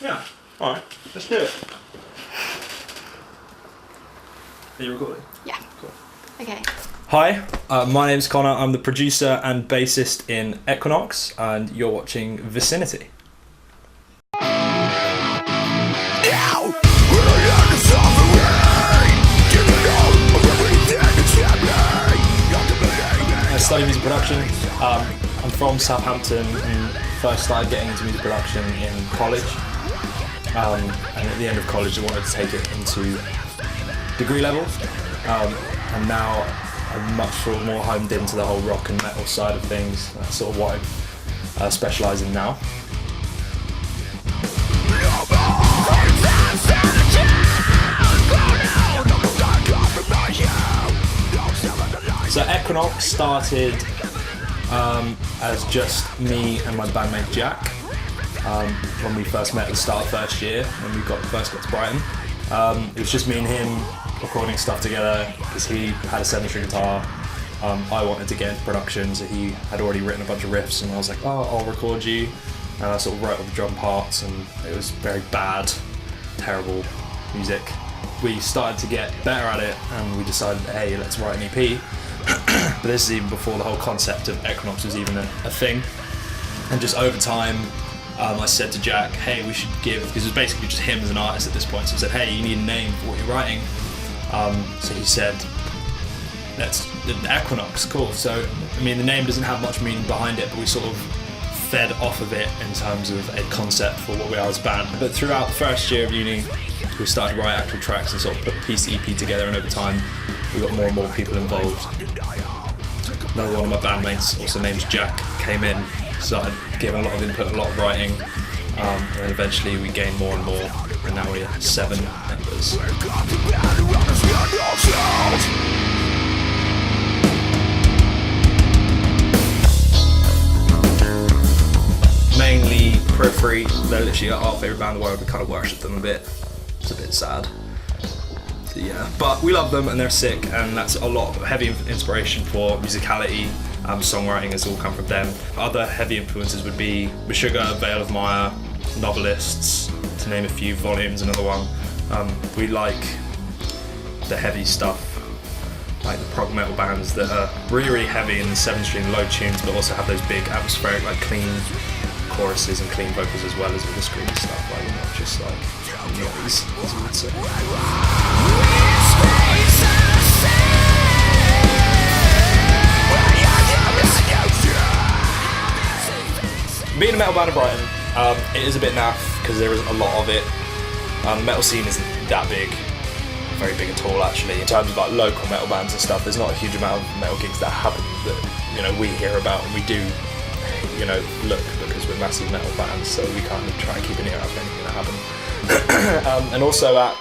Yeah. Alright, let's do it. Are you recording? Yeah. Cool. Okay. Hi, my name's Connor. I'm the producer and bassist in Equinox, and you're watching Vicinity. I study music production. I'm from Southampton and first started getting into music production in college. And at the end of college I wanted to take it into degree level. And now I'm much more homed into the whole rock and metal side of things. That's sort of what I specialise in now. So Equinox started as just me and my bandmate Jack when we first met at the start of first year when we first got to Brighton. It was just me and him recording stuff together because he had a 7-string guitar. I wanted to get into production, so he had already written a bunch of riffs, and I was like, oh, I'll record you. And I sort of wrote all the drum parts, and it was very bad, terrible music. We started to get better at it, and we decided, hey, let's write an EP. But this is even before the whole concept of Equinox was even a thing. And just over time, I said to Jack, hey, we should give, because it was basically just him as an artist at this point, so I said, hey, you need a name for what you're writing. So he said, that's Equinox, cool. So, I mean, the name doesn't have much meaning behind it, but we sort of fed off of it in terms of a concept for what we are as a band. But throughout the first year of uni, we started to write actual tracks and sort of put a piece EP together, and over time, we got more and more people involved. Another one of my bandmates, also named Jack, came in, started giving a lot of input, a lot of writing, and then eventually we gained more and more, and now we're 7 members. Mainly Periphery, they're literally our favourite band in the world. We kind of worship them a bit. It's a bit sad. Yeah, but we love them and they're sick, and that's a lot of heavy inspiration for musicality. Songwriting has all come from them. Other heavy influences would be Meshuggah, Veil of Maya, Novelists, to name a few, Volumes, another one. We like the heavy stuff, like the prog metal bands that are really, really heavy in the 7-string low tunes, but also have those big atmospheric, like clean choruses and clean vocals as well as all the screamy stuff, like not just like noise, as you would say. Being a metal band in Brighton, it is a bit naff because there isn't a lot of it. The metal scene isn't that big, very big at all actually. In terms of like local metal bands and stuff, there's not a huge amount of metal gigs that happen that we hear about, and we do look because we're massive metal fans, so we kind of try and keep an ear out for anything that happens. And also at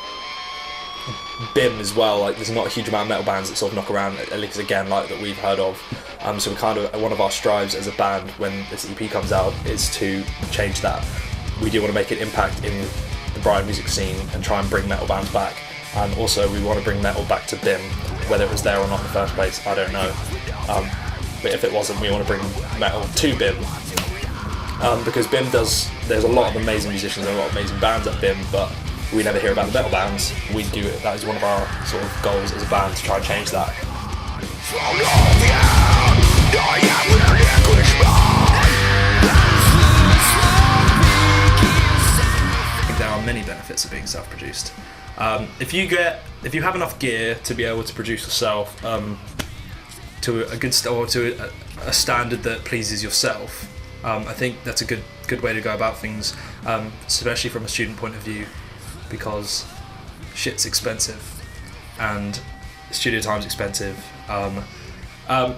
BIM as well, like there's not a huge amount of metal bands that sort of knock around, at least again like that we've heard of. So we kind of, one of our strives as a band when this EP comes out is to change that. We do want to make an impact in the Brighton music scene and try and bring metal bands back. And also we want to bring metal back to BIM, whether it was there or not in the first place, I don't know. But if it wasn't, we want to bring metal to BIM. Because BIM there's a lot of amazing musicians and a lot of amazing bands at BIM, but we never hear about the metal bands. We do it, that is one of our sort of goals as a band, to try and change that. I think there are many benefits of being self-produced. If you have enough gear to be able to produce yourself to a good to a standard that pleases yourself, I think that's a good way to go about things, especially from a student point of view, because shit's expensive and studio time's expensive.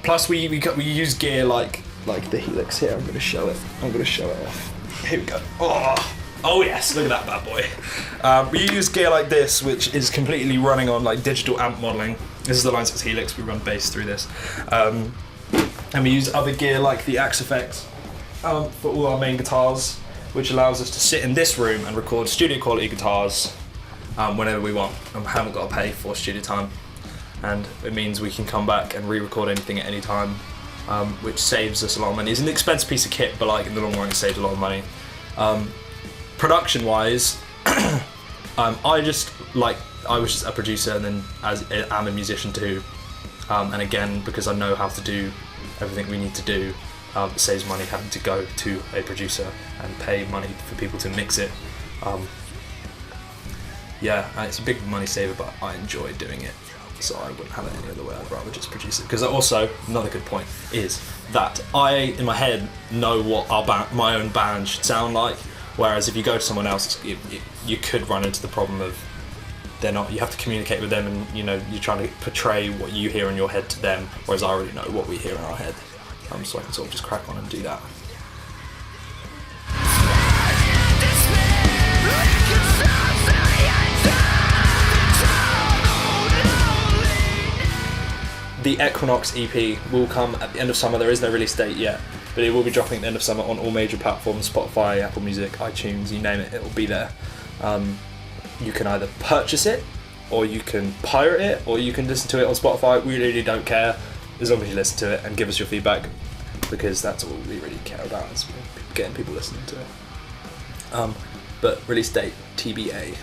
Plus we use gear like the Helix here. I'm gonna show it off. Here we go. Oh yes, look at that bad boy. We use gear like this, which is completely running on like digital amp modeling. This is the Line 6 Helix. We run bass through this, and we use other gear like the Axe Effect for all our main guitars, which allows us to sit in this room and record studio quality guitars whenever we want, and we haven't got to pay for studio time. And it means we can come back and re-record anything at any time, which saves us a lot of money. It's an expensive piece of kit, but like in the long run it saves a lot of money. production wise, I was just a producer, and then I'm a musician too. And again, because I know how to do everything we need to do, it saves money having to go to a producer and pay money for people to mix it. It's a big money saver, but I enjoy doing it, so I wouldn't have it any other way. I'd rather just produce it, because also another good point is that I, in my head, know what my own band should sound like, whereas if you go to someone else, you could run into the problem of you have to communicate with them, and you're trying to portray what you hear in your head to them, whereas I already know what we hear in our head, so I can sort of just crack on and do that. The Equinox EP will come at the end of summer. There is no release date yet, but it will be dropping at the end of summer on all major platforms: Spotify, Apple Music, iTunes, you name it, it will be there. You can either purchase it, or you can pirate it, or you can listen to it on Spotify. We really don't care, as long as you listen to it and give us your feedback, because that's all we really care about, is getting people listening to it. But release date, TBA.